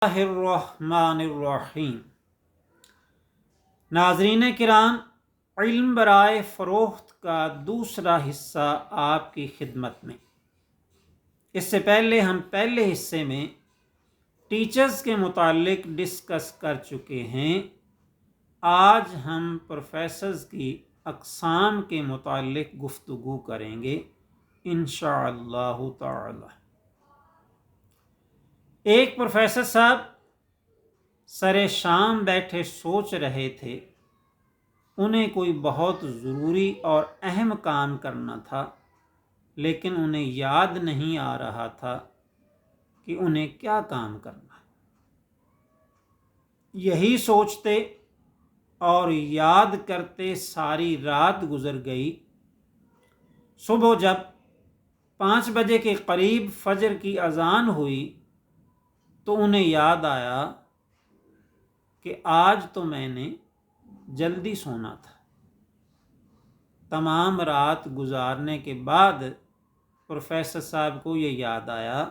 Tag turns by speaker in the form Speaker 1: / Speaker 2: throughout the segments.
Speaker 1: الرحمن الرحیم۔ ناظرین کرام، علم برائے فروخت کا دوسرا حصہ آپ کی خدمت میں۔ اس سے پہلے ہم پہلے حصے میں ٹیچرز کے متعلق ڈسکس کر چکے ہیں۔ آج ہم پروفیسرز کی اقسام کے متعلق گفتگو کریں گے انشاءاللہ تعالی۔ ایک پروفیسر صاحب سر شام بیٹھے سوچ رہے تھے۔ انہیں کوئی بہت ضروری اور اہم کام کرنا تھا، لیکن انہیں یاد نہیں آ رہا تھا کہ انہیں کیا کام کرنا ہے۔ یہی سوچتے اور یاد کرتے ساری رات گزر گئی۔ صبح جب 5 بجے کے قریب فجر کی اذان ہوئی تو انہیں یاد آیا کہ آج تو میں نے جلدی سونا تھا۔ تمام رات گزارنے کے بعد پروفیسر صاحب کو یہ یاد آیا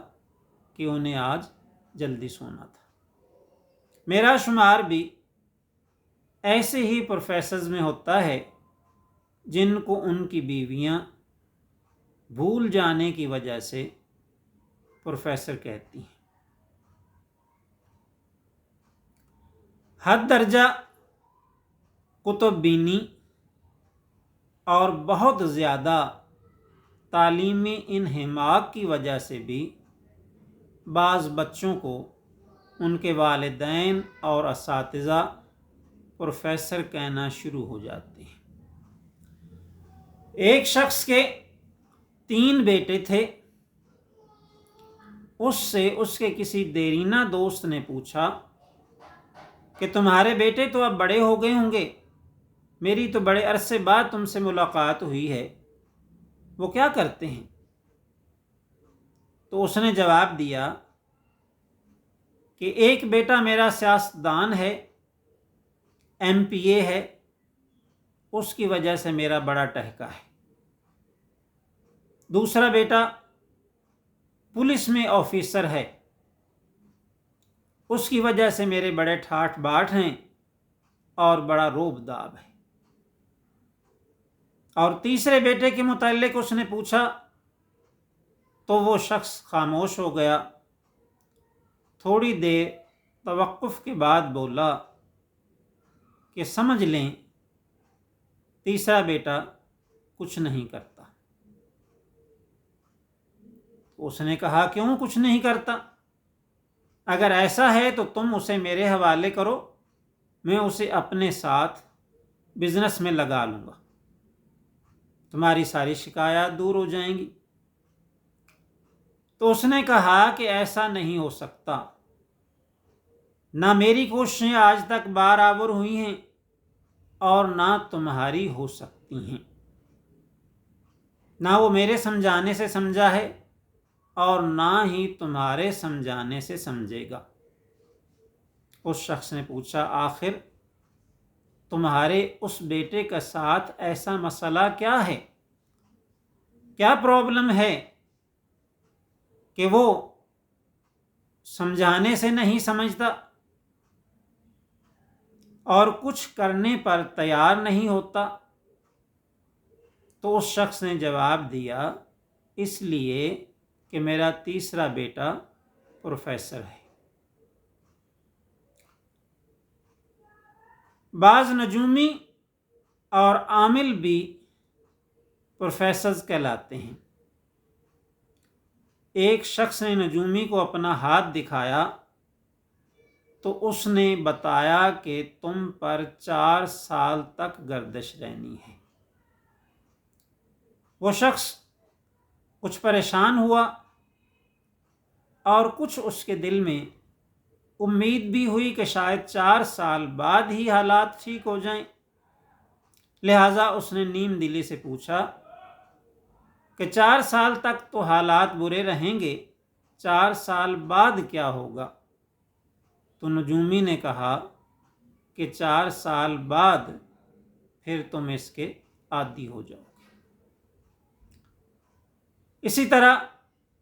Speaker 1: کہ انہیں آج جلدی سونا تھا۔ میرا شمار بھی ایسے ہی پروفیسرز میں ہوتا ہے جن کو ان کی بیویاں بھول جانے کی وجہ سے پروفیسر کہتی ہیں۔ حد درجہ کتب بینی اور بہت زیادہ تعلیمی انہماک کی وجہ سے بھی بعض بچوں کو ان کے والدین اور اساتذہ پروفیسر کہنا شروع ہو جاتے ہیں۔ ایک شخص کے 3 بیٹے تھے۔ اس سے اس کے کسی دیرینہ دوست نے پوچھا کہ تمہارے بیٹے تو اب بڑے ہو گئے ہوں گے، میری تو بڑے عرصے بعد تم سے ملاقات ہوئی ہے، وہ کیا کرتے ہیں؟ تو اس نے جواب دیا کہ ایک بیٹا میرا سیاستدان ہے، MPA ہے، اس کی وجہ سے میرا بڑا ٹہکا ہے۔ دوسرا بیٹا پولیس میں آفیسر ہے، اس کی وجہ سے میرے بڑے ٹھاٹھ باٹھ ہیں اور بڑا روب داب ہے۔ اور تیسرے بیٹے کے متعلق اس نے پوچھا تو وہ شخص خاموش ہو گیا۔ تھوڑی دیر توقف کے بعد بولا کہ سمجھ لیں تیسرا بیٹا کچھ نہیں کرتا۔ اس نے کہا کیوں کچھ نہیں کرتا؟ اگر ایسا ہے تو تم اسے میرے حوالے کرو، میں اسے اپنے ساتھ بزنس میں لگا لوں گا، تمہاری ساری شکایات دور ہو جائیں گی۔ تو اس نے کہا کہ ایسا نہیں ہو سکتا، نہ میری کوششیں آج تک برابر ہوئی ہیں اور نہ تمہاری ہو سکتی ہیں، نہ وہ میرے سمجھانے سے سمجھا ہے اور نہ ہی تمہارے سمجھانے سے سمجھے گا۔ اس شخص نے پوچھا آخر تمہارے اس بیٹے کے ساتھ ایسا مسئلہ کیا ہے؟ کیا پرابلم ہے کہ وہ سمجھانے سے نہیں سمجھتا اور کچھ کرنے پر تیار نہیں ہوتا؟ تو اس شخص نے جواب دیا اس لیے کہ میرا تیسرا بیٹا پروفیسر ہے۔ بعض نجومی اور عامل بھی پروفیسرز کہلاتے ہیں۔ ایک شخص نے نجومی کو اپنا ہاتھ دکھایا تو اس نے بتایا کہ تم پر 4 سال تک گردش رہنی ہے۔ وہ شخص کچھ پریشان ہوا اور کچھ اس کے دل میں امید بھی ہوئی کہ شاید 4 سال بعد ہی حالات ٹھیک ہو جائیں۔ لہٰذا اس نے نیم دلی سے پوچھا کہ 4 سال تک تو حالات برے رہیں گے، 4 سال بعد کیا ہوگا؟ تو نجومی نے کہا کہ 4 سال بعد پھر تم اس کے عادی ہو جاؤ گے۔ اسی طرح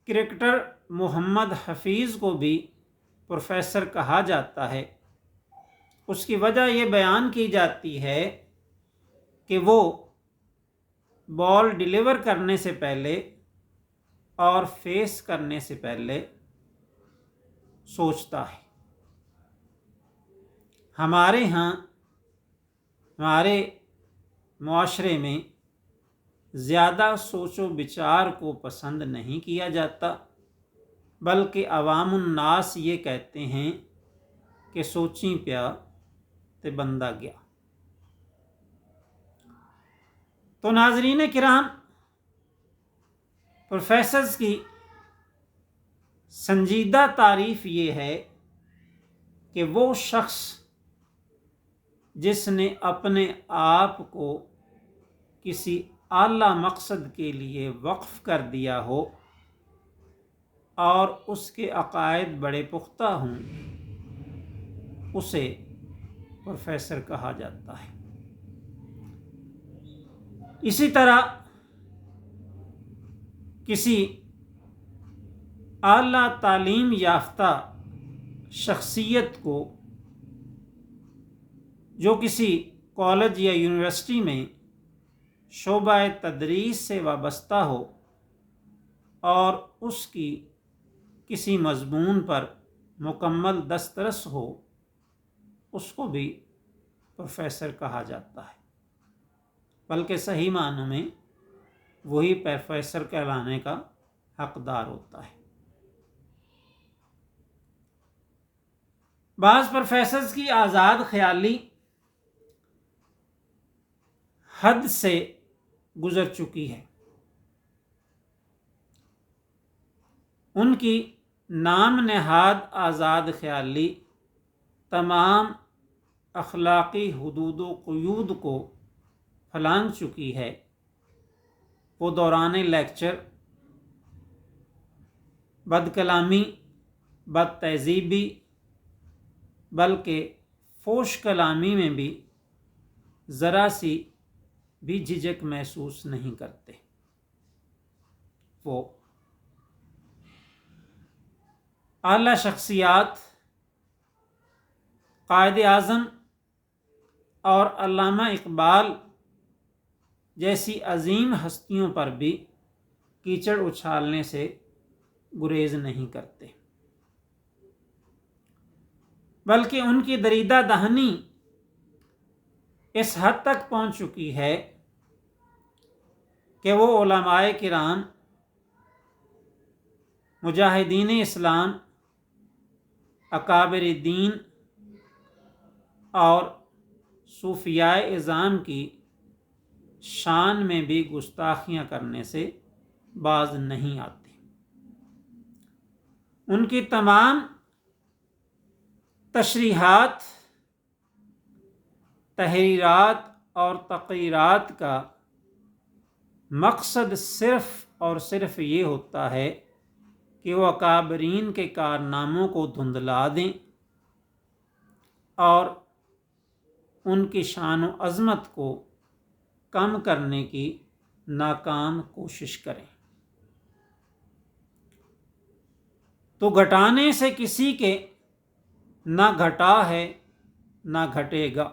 Speaker 1: کرکٹر محمد حفیظ کو بھی پروفیسر کہا جاتا ہے، اس کی وجہ یہ بیان کی جاتی ہے کہ وہ بال ڈیلیور کرنے سے پہلے اور فیس کرنے سے پہلے سوچتا ہے۔ ہمارے ہاں، ہمارے معاشرے میں زیادہ سوچ و بچار کو پسند نہیں کیا جاتا، بلکہ عوام الناس یہ کہتے ہیں کہ سوچیں پیا تے بندہ گیا۔ تو ناظرین کرام، پروفیسرز کی سنجیدہ تعریف یہ ہے کہ وہ شخص جس نے اپنے آپ کو کسی اعلیٰ مقصد کے لیے وقف کر دیا ہو اور اس کے عقائد بڑے پختہ ہوں، اسے پروفیسر کہا جاتا ہے۔ اسی طرح کسی اعلیٰ تعلیم یافتہ شخصیت کو جو کسی کالج یا یونیورسٹی میں شعبہ تدریس سے وابستہ ہو اور اس کی کسی مضمون پر مکمل دسترس ہو، اس کو بھی پروفیسر کہا جاتا ہے، بلکہ صحیح معنوں میں وہی پروفیسر کہلانے کا حقدار ہوتا ہے۔ بعض پروفیسرز کی آزاد خیالی حد سے گزر چکی ہے۔ ان کی نام نہاد آزاد خیالی تمام اخلاقی حدود و قیود کو پھلانگ چکی ہے۔ وہ دوران لیکچر بد کلامی، بد تہذیبی، بلکہ فوش کلامی میں بھی ذرا سی بھی جھجک محسوس نہیں کرتے۔ وہ اعلیٰ شخصیات، قائد اعظم اور علامہ اقبال جیسی عظیم ہستیوں پر بھی کیچڑ اچھالنے سے گریز نہیں کرتے، بلکہ ان کی دریدہ دہنی اس حد تک پہنچ چکی ہے کہ وہ علماء کرام، مجاہدین اسلام، اکابر دین اور صوفیاء اعظام کی شان میں بھی گستاخیاں کرنے سے باز نہیں آتے۔ ان کی تمام تشریحات، تحریرات اور تقریرات کا مقصد صرف اور صرف یہ ہوتا ہے کہ وہ اکابرین کے کارناموں کو دھندلا دیں اور ان کی شان و عظمت کو کم کرنے کی ناکام کوشش کریں۔ تو گھٹانے سے کسی کے نہ گھٹا ہے نہ گھٹے گا،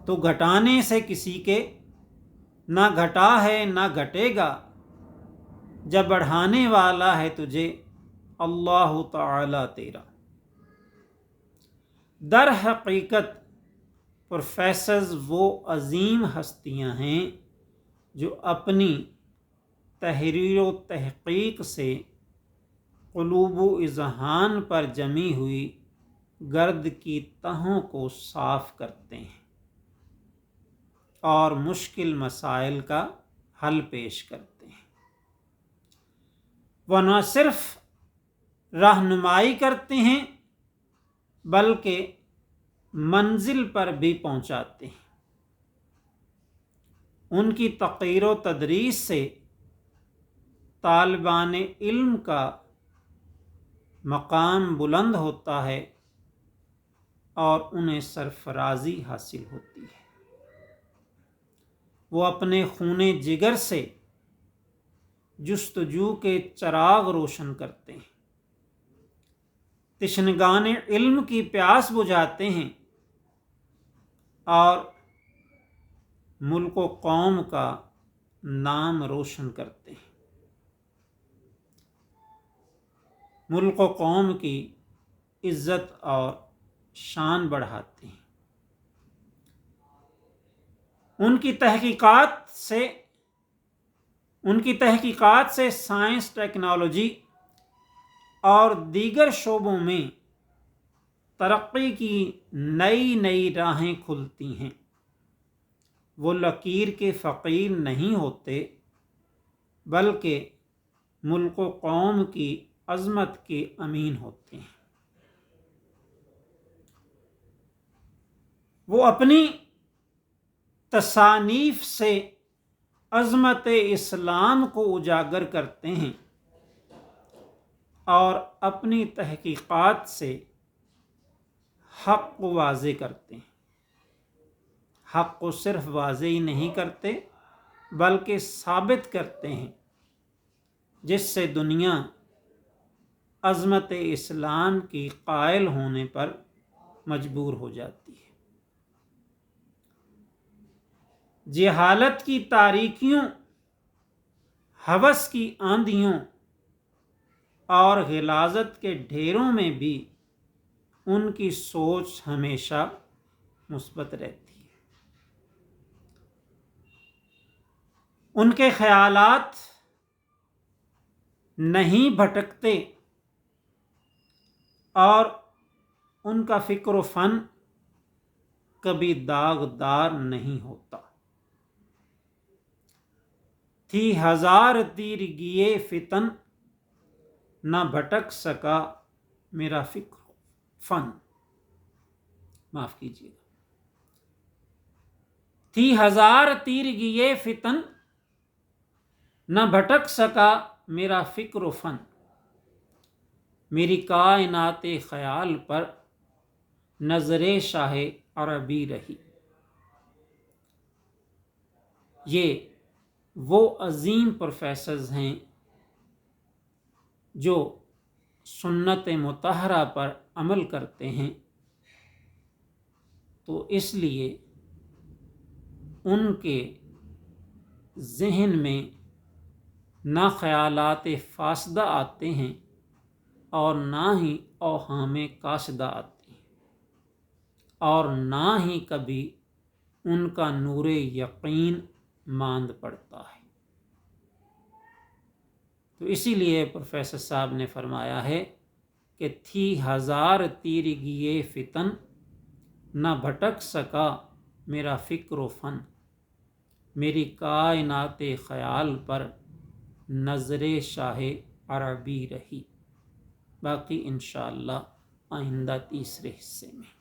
Speaker 1: تو گھٹانے سے کسی کے نہ گھٹا ہے نہ گھٹے گا، جب بڑھانے والا ہے تجھے اللہ تعالی تیرا۔ در حقیقت پروفیسرز وہ عظیم ہستیاں ہیں جو اپنی تحریر و تحقیق سے قلوب و اذہان پر جمی ہوئی گرد کی تہوں کو صاف کرتے ہیں اور مشکل مسائل کا حل پیش کرتے ہیں۔ وہ نہ صرف رہنمائی کرتے ہیں بلکہ منزل پر بھی پہنچاتے ہیں۔ ان کی تقریر و تدریس سے طالبان علم کا مقام بلند ہوتا ہے اور انہیں سرفرازی حاصل ہوتی ہے۔ وہ اپنے خون جگر سے جستجو کے چراغ روشن کرتے ہیں تشنگان علم کی پیاس بجھاتے ہیں اور ملک و قوم کا نام روشن کرتے ہیں، ملک و قوم کی عزت اور شان بڑھاتے ہیں۔ ان کی تحقیقات سے سائنس، ٹیکنالوجی اور دیگر شعبوں میں ترقی کی نئی نئی راہیں کھلتی ہیں۔ وہ لکیر کے فقیر نہیں ہوتے بلکہ ملک و قوم کی عظمت کے امین ہوتے ہیں۔ وہ اپنی تصانیف سے عظمت اسلام کو اجاگر کرتے ہیں اور اپنی تحقیقات سے حق کو واضح کرتے ہیں۔ حق کو صرف واضح ہی نہیں کرتے بلکہ ثابت کرتے ہیں، جس سے دنیا عظمت اسلام کی قائل ہونے پر مجبور ہو جاتی ہے۔ جہالت کی تاریکیوں، ہوس کی آندھیوں اور غلاظت کے ڈھیروں میں بھی ان کی سوچ ہمیشہ مثبت رہتی ہے۔ ان کے خیالات نہیں بھٹکتے اور ان کا فکر و فن کبھی داغدار نہیں ہوتا۔ تھی ہزار تیرگیے فتن، نہ بھٹک سکا میرا فکر و فن۔ معاف کیجیے گا۔ تھی ہزار تیرگیے فتن، نہ بھٹک سکا میرا فکر و فن۔ میری کائنات خیال پر نظر شاہ عربی رہی۔ یہ وہ عظیم پروفیسرز ہیں جو سنت مطہرہ پر عمل کرتے ہیں، تو اس لیے ان کے ذہن میں نہ خیالات فاسدہ آتے ہیں اور نہ ہی اوہام کاسدہ آتے ہیں، اور نہ ہی کبھی ان کا نور یقین ماند پڑتا ہے۔ تو اسی لیے پروفیسر صاحب نے فرمایا ہے کہ تھی ہزار تیرگیے فتن، نہ بھٹک سکا میرا فکر و فن۔ میری کائنات خیال پر نظر شاہ عربی رہی۔ باقی انشاءاللہ آئندہ تیسرے حصے میں۔